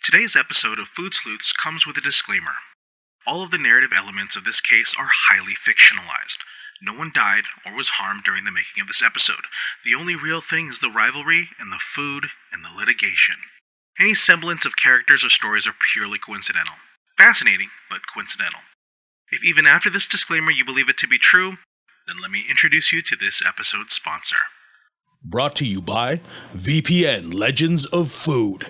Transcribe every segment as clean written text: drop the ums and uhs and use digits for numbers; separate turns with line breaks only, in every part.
Today's episode of Food Sleuths comes with a disclaimer. All of the narrative elements of this case are highly fictionalized. No one died or was harmed during the making of this episode. The only real thing is the rivalry and the food and the litigation. Any semblance of characters or stories are purely coincidental. Fascinating, but coincidental. If even after this disclaimer you believe it to be true, then let me introduce you to this episode's sponsor.
Brought to you by VPN Legends of Food.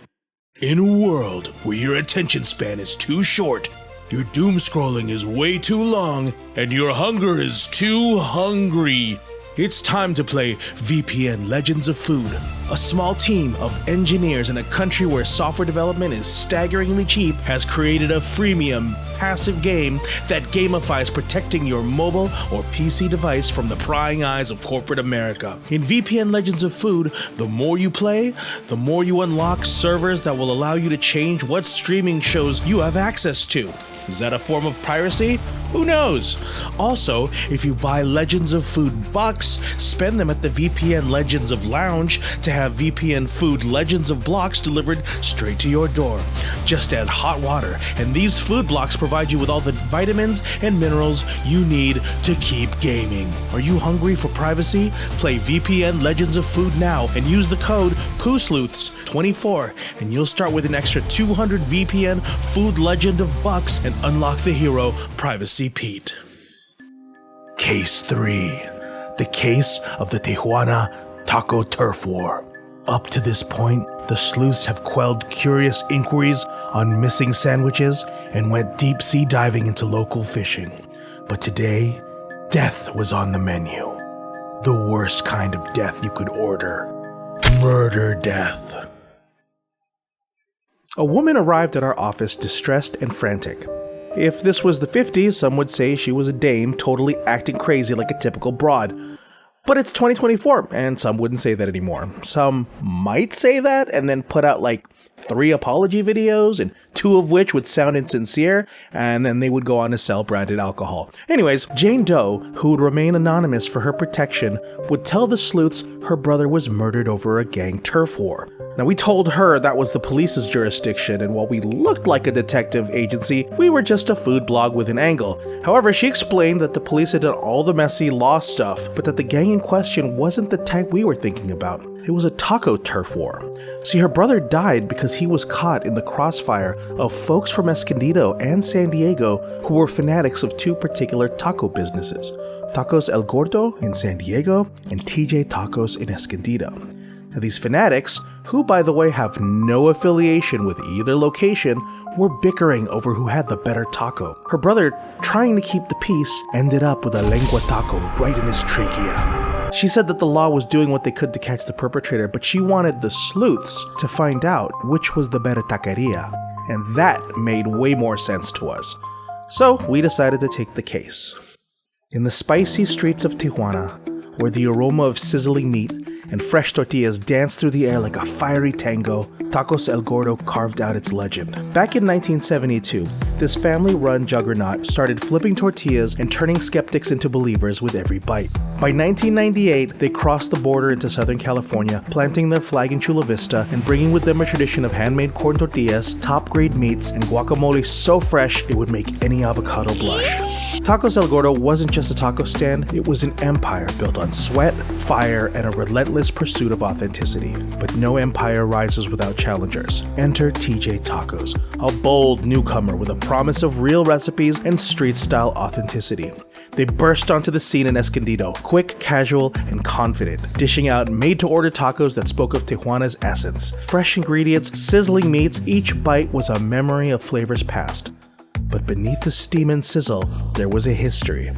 In a world where your attention span is too short, your doom scrolling is way too long, and your hunger is too hungry, it's time to play VPN Legends of Food. A small team of engineers in a country where software development is staggeringly cheap has created a freemium, passive game that gamifies protecting your mobile or PC device from the prying eyes of corporate America. In VPN Legends of Food, the more you play, the more you unlock servers that will allow you to change what streaming shows you have access to. Is that a form of piracy? Who knows? Also, if you buy Legends of Food bucks, spend them at the VPN Legends of Lounge to have VPN Food Legends of blocks delivered straight to your door. Just add hot water, and these food blocks provide you with all the vitamins and minerals you need to keep gaming. Are you hungry for privacy? Play VPN Legends of Food now and use the code POOSLEUTHS24 and you'll start with an extra 200 VPN Food Legend of bucks and unlock the hero Privacy Pete. Case 3. The case of the Tijuana Taco Turf War. Up to this point, the sleuths have quelled curious inquiries on missing sandwiches and went deep sea diving into local fishing. But today, death was on the menu. The worst kind of death you could order. Murder death.
A woman arrived at our office distressed and frantic. If this was the 50s, some would say she was a dame totally acting crazy like a typical broad. But it's 2024, and some wouldn't say that anymore. Some might say that and then put out like 3 apology videos, and 2 of which would sound insincere, and then they would go on to sell branded alcohol. Anyways, Jane Doe, who would remain anonymous for her protection, would tell the sleuths her brother was murdered over a gang turf war. Now, we told her that was the police's jurisdiction, and while we looked like a detective agency, we were just a food blog with an angle. However, she explained that the police had done all the messy law stuff, but that the gang in question wasn't the type we were thinking about. It was a taco turf war. See, her brother died because he was caught in the crossfire of folks from Escondido and San Diego who were fanatics of 2 particular taco businesses, Tacos El Gordo in San Diego and TJ Tacos in Escondido. Now, these fanatics, who by the way have no affiliation with either location, were bickering over who had the better taco. Her brother, trying to keep the peace, ended up with a lengua taco right in his trachea. She said that the law was doing what they could to catch the perpetrator, but she wanted the sleuths to find out which was the better taqueria, and that made way more sense to us. So we decided to take the case. In the spicy streets of Tijuana, where the aroma of sizzling meat and fresh tortillas danced through the air like a fiery tango, Tacos El Gordo carved out its legend. Back in 1972, this family-run juggernaut started flipping tortillas and turning skeptics into believers with every bite. By 1998, they crossed the border into Southern California, planting their flag in Chula Vista and bringing with them a tradition of handmade corn tortillas, top-grade meats, and guacamole so fresh it would make any avocado blush. Tacos El Gordo wasn't just a taco stand, it was an empire built on sweat, fire, and a relentless pursuit of authenticity. But no empire rises without challengers. Enter TJ Tacos, a bold newcomer with a promise of real recipes and street-style authenticity. They burst onto the scene in Escondido, quick, casual, and confident, dishing out made-to-order tacos that spoke of Tijuana's essence. Fresh ingredients, sizzling meats, each bite was a memory of flavors past. But beneath the steam and sizzle, there was a history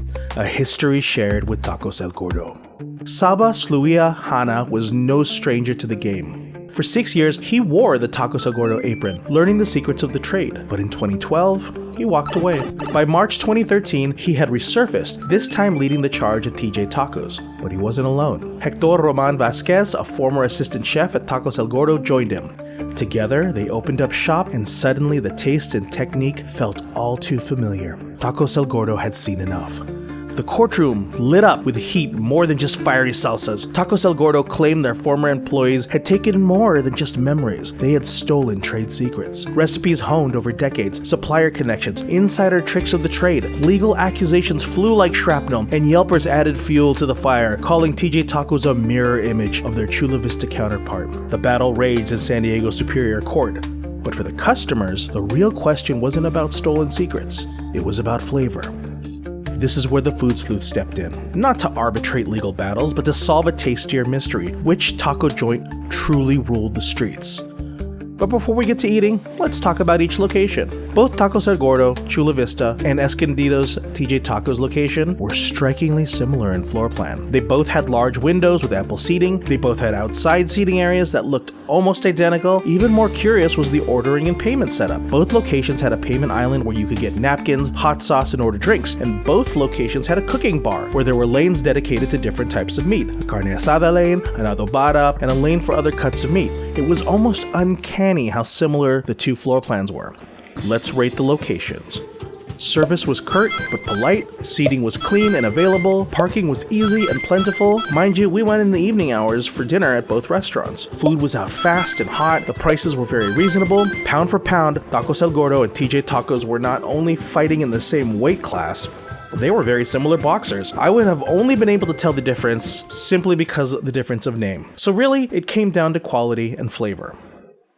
shared with Tacos El Gordo. Saba Sluia Hana was no stranger to the game. For 6 years, he wore the Tacos El Gordo apron, learning the secrets of the trade. But in 2012, he walked away. By March 2013, he had resurfaced, this time leading the charge at TJ Tacos. But he wasn't alone. Hector Roman Vasquez, a former assistant chef at Tacos El Gordo, joined him. Together, they opened up shop, and suddenly the taste and technique felt all too familiar. Tacos El Gordo had seen enough. The courtroom lit up with heat more than just fiery salsas. Tacos El Gordo claimed their former employees had taken more than just memories. They had stolen trade secrets, recipes honed over decades, supplier connections, insider tricks of the trade. Legal accusations flew like shrapnel, and Yelpers added fuel to the fire, calling TJ Tacos a mirror image of their Chula Vista counterpart. The battle raged in San Diego Superior Court. But for the customers, the real question wasn't about stolen secrets. It was about flavor. This is where the Food Sleuths stepped in. Not to arbitrate legal battles, but to solve a tastier mystery. Which taco joint truly ruled the streets? But before we get to eating, let's talk about each location. Both Tacos El Gordo, Chula Vista, and Escondido's TJ Tacos location were strikingly similar in floor plan. They both had large windows with ample seating. They both had outside seating areas that looked almost identical. Even more curious was the ordering and payment setup. Both locations had a payment island where you could get napkins, hot sauce, and order drinks. And both locations had a cooking bar where there were lanes dedicated to different types of meat. A Carne Asada lane, an adobada, and a lane for other cuts of meat. It was almost uncanny how similar the two floor plans were. Let's rate the locations. Service was curt but polite, seating was clean and available, parking was easy and plentiful. Mind you, we went in the evening hours for dinner at both restaurants. Food was out fast and hot, the prices were very reasonable. Pound for pound, Tacos El Gordo and TJ Tacos were not only fighting in the same weight class, they were very similar boxers. I would have only been able to tell the difference simply because of the difference of name. So really, it came down to quality and flavor.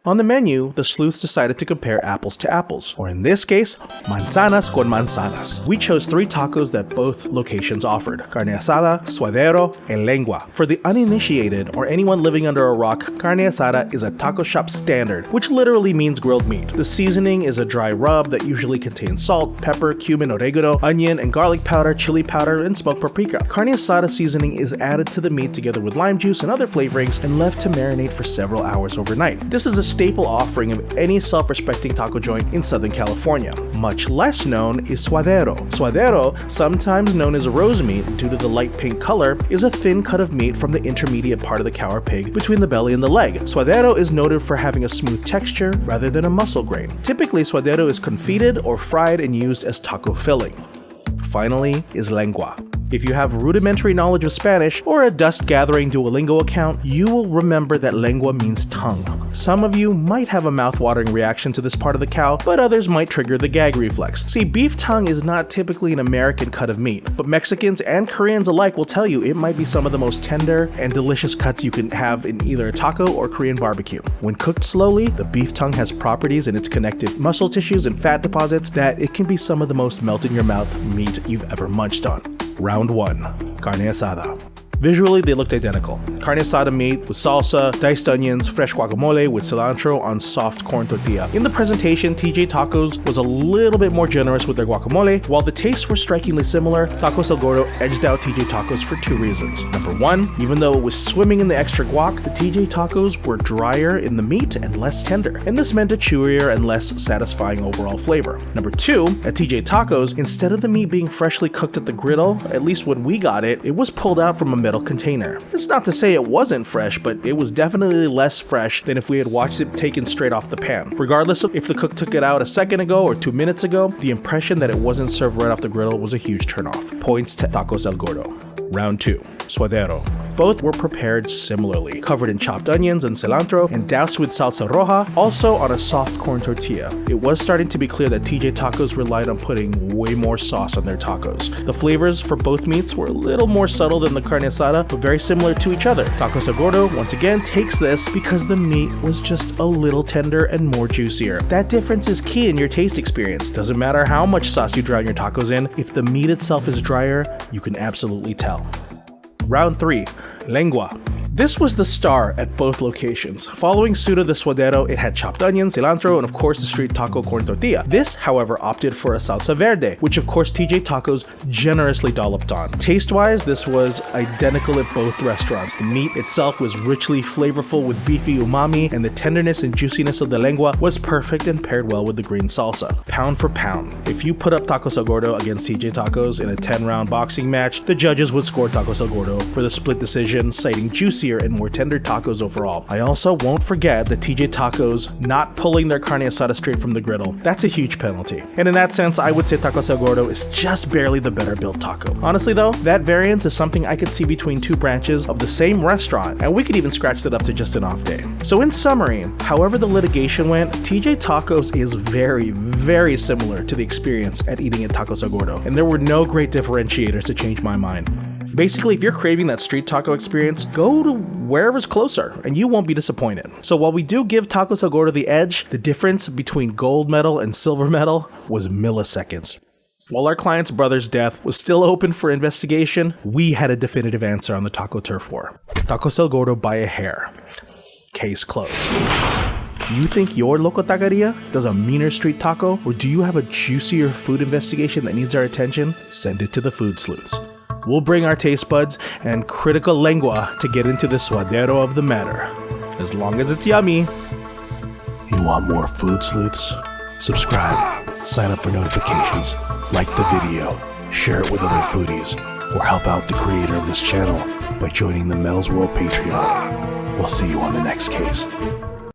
On the menu, the sleuths decided to compare apples to apples, or in this case, manzanas con manzanas. We chose 3 tacos that both locations offered: Carne Asada, Suadero, and Lengua. For the uninitiated or anyone living under a rock, Carne Asada is a taco shop standard, which literally means grilled meat. The seasoning is a dry rub that usually contains salt, pepper, cumin, oregano, onion, and garlic powder, chili powder, and smoked paprika. Carne Asada seasoning is added to the meat together with lime juice and other flavorings and left to marinate for several hours overnight. This is a staple offering of any self-respecting taco joint in Southern California. Much less known is Suadero. Suadero, sometimes known as rose meat due to the light pink color, is a thin cut of meat from the intermediate part of the cow or pig between the belly and the leg. Suadero is noted for having a smooth texture rather than a muscle grain. Typically, Suadero is confited or fried and used as taco filling. Finally is Lengua. If you have rudimentary knowledge of Spanish or a dust-gathering Duolingo account, you will remember that lengua means tongue. Some of you might have a mouth-watering reaction to this part of the cow, but others might trigger the gag reflex. See, beef tongue is not typically an American cut of meat, but Mexicans and Koreans alike will tell you it might be some of the most tender and delicious cuts you can have in either a taco or Korean barbecue. When cooked slowly, the beef tongue has properties in its connective muscle tissues and fat deposits that it can be some of the most melt-in-your-mouth meat you've ever munched on. Round 1. Carne Asada. Visually, they looked identical. Carne asada meat with salsa, diced onions, fresh guacamole with cilantro on soft corn tortilla. In the presentation, TJ Tacos was a little bit more generous with their guacamole. While the tastes were strikingly similar, Tacos El Gordo edged out TJ Tacos for 2 reasons. Number 1, even though it was swimming in the extra guac, the TJ Tacos were drier in the meat and less tender, and this meant a chewier and less satisfying overall flavor. Number 2, at TJ Tacos, instead of the meat being freshly cooked at the griddle, at least when we got it, it was pulled out from a metal container. It's not to say it wasn't fresh, but it was definitely less fresh than if we had watched it taken straight off the pan. Regardless of if the cook took it out a second ago or 2 minutes ago, the impression that it wasn't served right off the griddle was a huge turnoff. Points to Tacos El Gordo. Round 2. Suadero. Both were prepared similarly, covered in chopped onions and cilantro and doused with salsa roja, also on a soft corn tortilla. It was starting to be clear that TJ Tacos relied on putting way more sauce on their tacos. The flavors for both meats were a little more subtle than the carne asada, but very similar to each other. Tacos El Gordo, once again, takes this because the meat was just a little tender and more juicier. That difference is key in your taste experience. Doesn't matter how much sauce you drown your tacos in, if the meat itself is drier, you can absolutely tell. Round 3. Lengua. This was the star at both locations. Following suit of the Suadero, it had chopped onions, cilantro, and of course the street taco corn tortilla. This, however, opted for a salsa verde, which of course TJ Tacos generously dolloped on. Taste-wise, this was identical at both restaurants. The meat itself was richly flavorful with beefy umami, and the tenderness and juiciness of the lengua was perfect and paired well with the green salsa. Pound for pound, if you put up Tacos El Gordo against TJ Tacos in a 10-round boxing match, the judges would score Tacos El Gordo for the split decision, citing juiciness juicier and more tender tacos overall. I also won't forget the TJ Tacos not pulling their carne asada straight from the griddle. That's a huge penalty. And in that sense, I would say Taco El Gordo is just barely the better built taco. Honestly though, that variance is something I could see between two branches of the same restaurant, and we could even scratch that up to just an off day. So in summary, however the litigation went, TJ Tacos is very, very similar to the experience at eating at Taco El Gordo, and there were no great differentiators to change my mind. Basically, if you're craving that street taco experience, go to wherever's closer and you won't be disappointed. So while we do give Taco El Gordo the edge, the difference between gold medal and silver medal was milliseconds. While our client's brother's death was still open for investigation, we had a definitive answer on the Taco Turf War. Taco El Gordo by a hair. Case closed. You think your local taqueria does a meaner street taco, or do you have a juicier food investigation that needs our attention? Send it to the Food Sleuths. We'll bring our taste buds and critical lengua to get into the Suadero of the matter. As long as it's yummy. You want more Food Sleuths? Subscribe, sign up for notifications, like the video, share it with other foodies, or help out the creator of this channel by joining the Mel's World Patreon. We'll see you on the next case.